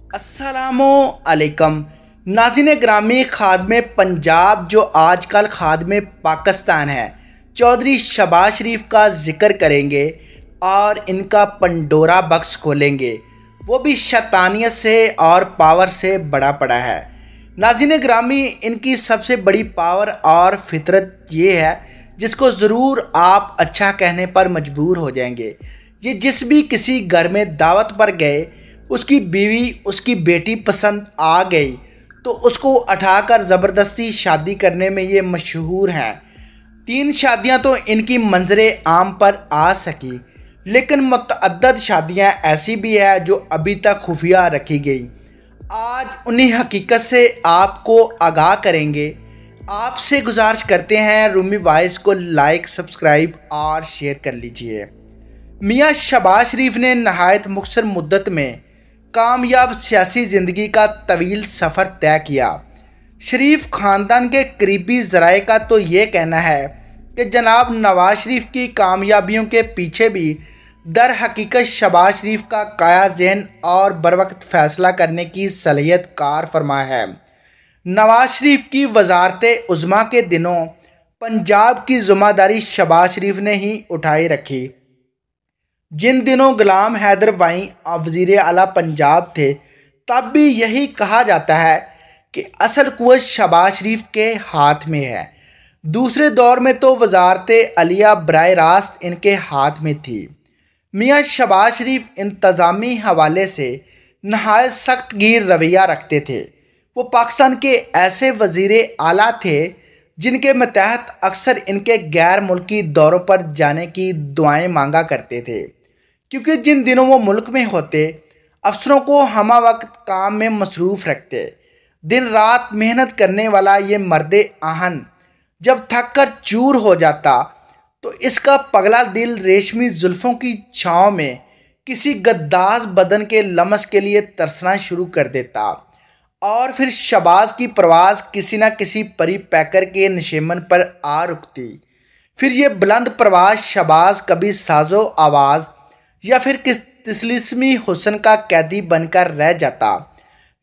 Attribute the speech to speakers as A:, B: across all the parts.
A: السلام علیکم ناظرین گرامی، خادم پنجاب جو آج کل خادم پاکستان ہے، چودھری شہباز شریف کا ذکر کریں گے اور ان کا پنڈورا باکس کھولیں گے، وہ بھی شیطانیت سے اور پاور سے بڑا پڑا ہے۔ ناظرین گرامی، ان کی سب سے بڑی پاور اور فطرت یہ ہے جس کو ضرور آپ اچھا کہنے پر مجبور ہو جائیں گے۔ یہ جس بھی کسی گھر میں دعوت پر گئے، اس کی بیوی اس کی بیٹی پسند آ گئی تو اس کو اٹھا کر زبردستی شادی کرنے میں یہ مشہور ہیں۔ 3 شادیاں تو ان کی منظر عام پر آ سکی، لیکن متعدد شادیاں ایسی بھی ہیں جو ابھی تک خفیہ رکھی گئی۔ آج انہی حقیقت سے آپ کو آگاہ کریں گے۔ آپ سے گزارش کرتے ہیں رومی وائس کو لائک، سبسکرائب اور شیئر کر لیجئے۔ میاں شہباز شریف نے نہایت مختصر مدت میں کامیاب سیاسی زندگی کا طویل سفر طے کیا۔ شریف خاندان کے قریبی ذرائع کا تو یہ کہنا ہے کہ جناب نواز شریف کی کامیابیوں کے پیچھے بھی در حقیقت شہباز شریف کا قایا ذہن اور بروقت فیصلہ کرنے کی صلاحیت کار فرما ہے۔ نواز شریف کی وزارت عظمیٰ کے دنوں پنجاب کی ذمہ داری شہباز شریف نے ہی اٹھائی رکھی۔ جن دنوں غلام حیدر وہیں وزیر اعلیٰ پنجاب تھے، تب بھی یہی کہا جاتا ہے کہ اصل قوت شہباز شریف کے ہاتھ میں ہے۔ دوسرے دور میں تو وزارت عالیہ براہ راست ان کے ہاتھ میں تھی۔ میاں شہباز شریف انتظامی حوالے سے نہایت سخت گیر رویہ رکھتے تھے۔ وہ پاکستان کے ایسے وزیر اعلیٰ تھے جن کے ماتحت اکثر ان کے غیر ملکی دوروں پر جانے کی دعائیں مانگا کرتے تھے، کیونکہ جن دنوں وہ ملک میں ہوتے، افسروں کو ہمہ وقت کام میں مصروف رکھتے۔ دن رات محنت کرنے والا یہ مرد آہن جب تھک کر چور ہو جاتا تو اس کا پگلا دل ریشمی زلفوں کی چھاؤں میں کسی گداز بدن کے لمس کے لیے ترسنا شروع کر دیتا، اور پھر شہباز کی پرواز کسی نہ کسی پری پیکر کے نشیمن پر آ رکتی۔ پھر یہ بلند پرواز شہباز کبھی ساز و آواز یا پھر کس طلسمی حسن کا قیدی بن کر رہ جاتا۔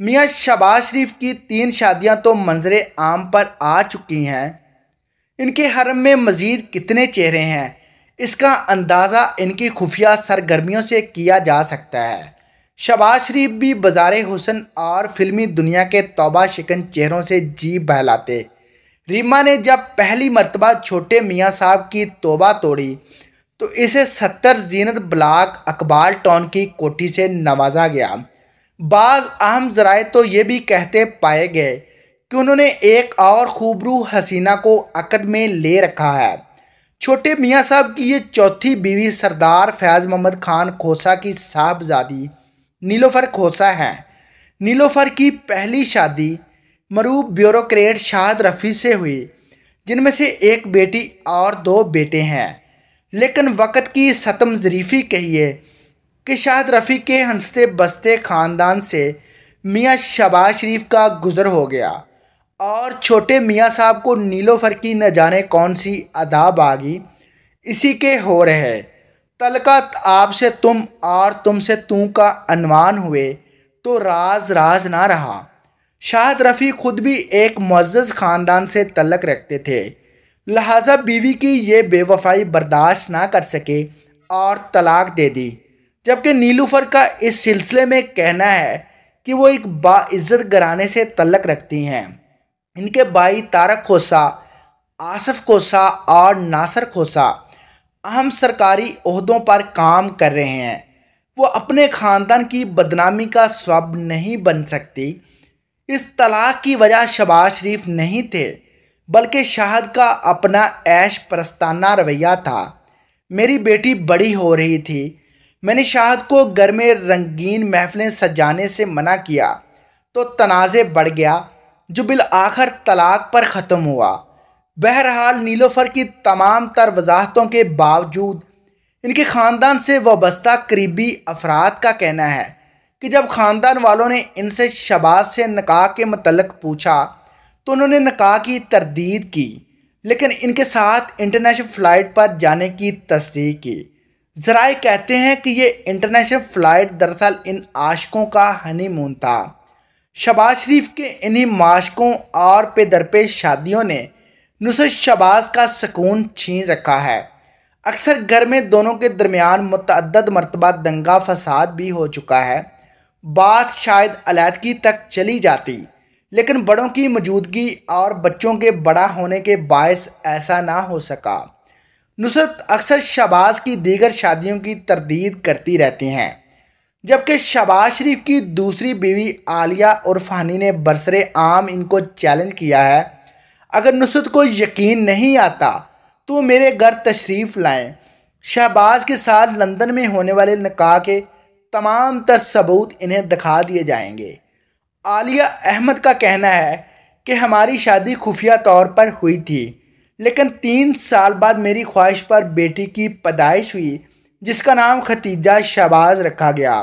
A: میاں شہباز شریف کی 3 شادیاں تو منظر عام پر آ چکی ہیں۔ ان کے حرم میں مزید کتنے چہرے ہیں، اس کا اندازہ ان کی خفیہ سرگرمیوں سے کیا جا سکتا ہے۔ شہباز شریف بھی بازار حسن اور فلمی دنیا کے توبہ شکن چہروں سے جی بہلاتے۔ ریما نے جب پہلی مرتبہ چھوٹے میاں صاحب کی توبہ توڑی تو اسے 70 زینت بلاک اقبال ٹاؤن کی کوٹھی سے نوازا گیا۔ بعض اہم ذرائع تو یہ بھی کہتے پائے گئے کہ انہوں نے ایک اور خوبرو حسینہ کو عقد میں لے رکھا ہے۔ چھوٹے میاں صاحب کی یہ چوتھی بیوی سردار فیض محمد خان کھوسہ کی صاحبزادی نیلوفر کھوسہ ہیں۔ نیلوفر کی پہلی شادی معروف بیوروکریٹ شاہد رفیع سے ہوئی، جن میں سے ایک بیٹی اور 2 بیٹے ہیں۔ لیکن وقت کی ستم ظریفی کہیے کہ شاہد رفیع کے ہنستے بستے خاندان سے میاں شہباز شریف کا گزر ہو گیا، اور چھوٹے میاں صاحب کو نیلوفر کی نہ جانے کون سی عذاب آگئی، اسی کے ہو رہے تلقات آپ سے تم اور تم سے تو کا عنوان ہوئے تو راز راز نہ رہا۔ شاہد رفیع خود بھی ایک معزز خاندان سے تعلق رکھتے تھے، لہٰذا بیوی کی یہ بے وفائی برداشت نہ کر سکے اور طلاق دے دی، جبکہ نیلوفر کا اس سلسلے میں کہنا ہے کہ وہ ایک باعزت گھرانے سے تعلق رکھتی ہیں۔ ان کے بھائی طارق کھوسہ، آصف کھوسہ اور ناصر کھوسہ اہم سرکاری عہدوں پر کام کر رہے ہیں۔ وہ اپنے خاندان کی بدنامی کا سبب نہیں بن سکتی۔ اس طلاق کی وجہ شہباز شریف نہیں تھے، بلکہ شاہد کا اپنا عیش پرستانہ رویہ تھا۔ میری بیٹی بڑی ہو رہی تھی، میں نے شاہد کو گھر میں رنگین محفلیں سجانے سے منع کیا تو تنازع بڑھ گیا، جو بالآخر طلاق پر ختم ہوا۔ بہرحال نیلوفر کی تمام تر وضاحتوں کے باوجود ان کے خاندان سے وابستہ قریبی افراد کا کہنا ہے کہ جب خاندان والوں نے ان سے شہباز سے نکاح کے متعلق پوچھا تو انہوں نے نکاح کی تردید کی، لیکن ان کے ساتھ انٹرنیشنل فلائٹ پر جانے کی تصدیق کی۔ ذرائع کہتے ہیں کہ یہ انٹرنیشنل فلائٹ دراصل ان عاشقوں کا ہنی مون تھا۔ شہباز شریف کے انہی معاشقوں اور پہ درپے شادیوں نے نصرت شہباز کا سکون چھین رکھا ہے۔ اکثر گھر میں دونوں کے درمیان متعدد مرتبہ دنگا فساد بھی ہو چکا ہے۔ بات شاید علیحدگی تک چلی جاتی، لیکن بڑوں کی موجودگی اور بچوں کے بڑا ہونے کے باعث ایسا نہ ہو سکا۔ نصرت اکثر شہباز کی دیگر شادیوں کی تردید کرتی رہتی ہیں، جبکہ شہباز شریف کی دوسری بیوی عالیہ عرف ہانی نے برسر عام ان کو چیلنج کیا ہے، اگر نصرت کو یقین نہیں آتا تو وہ میرے گھر تشریف لائیں، شہباز کے ساتھ لندن میں ہونے والے نکاح کے تمام تر ثبوت انہیں دکھا دیے جائیں گے۔ عالیہ احمد کا کہنا ہے کہ ہماری شادی خفیہ طور پر ہوئی تھی، لیکن 3 سال بعد میری خواہش پر بیٹی کی پیدائش ہوئی، جس کا نام ختیجہ شہباز رکھا گیا۔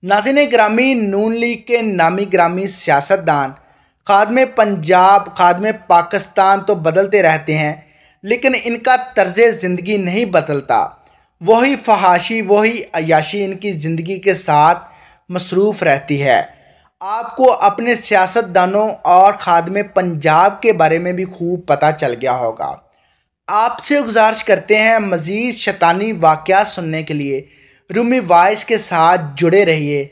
A: ناظرین گرامی، نون لیگ کے نامی گرامی سیاستدان خادم پنجاب، خادم پاکستان تو بدلتے رہتے ہیں، لیکن ان کا طرز زندگی نہیں بدلتا۔ وہی فحاشی، وہی عیاشی ان کی زندگی کے ساتھ مصروف رہتی ہے۔ آپ کو اپنے سیاستدانوں اور خادم پنجاب کے بارے میں بھی خوب پتہ چل گیا ہوگا۔ آپ سے گزارش کرتے ہیں مزید شیطانی واقعات سننے کے لیے رومی وائس کے ساتھ جڑے رہیے۔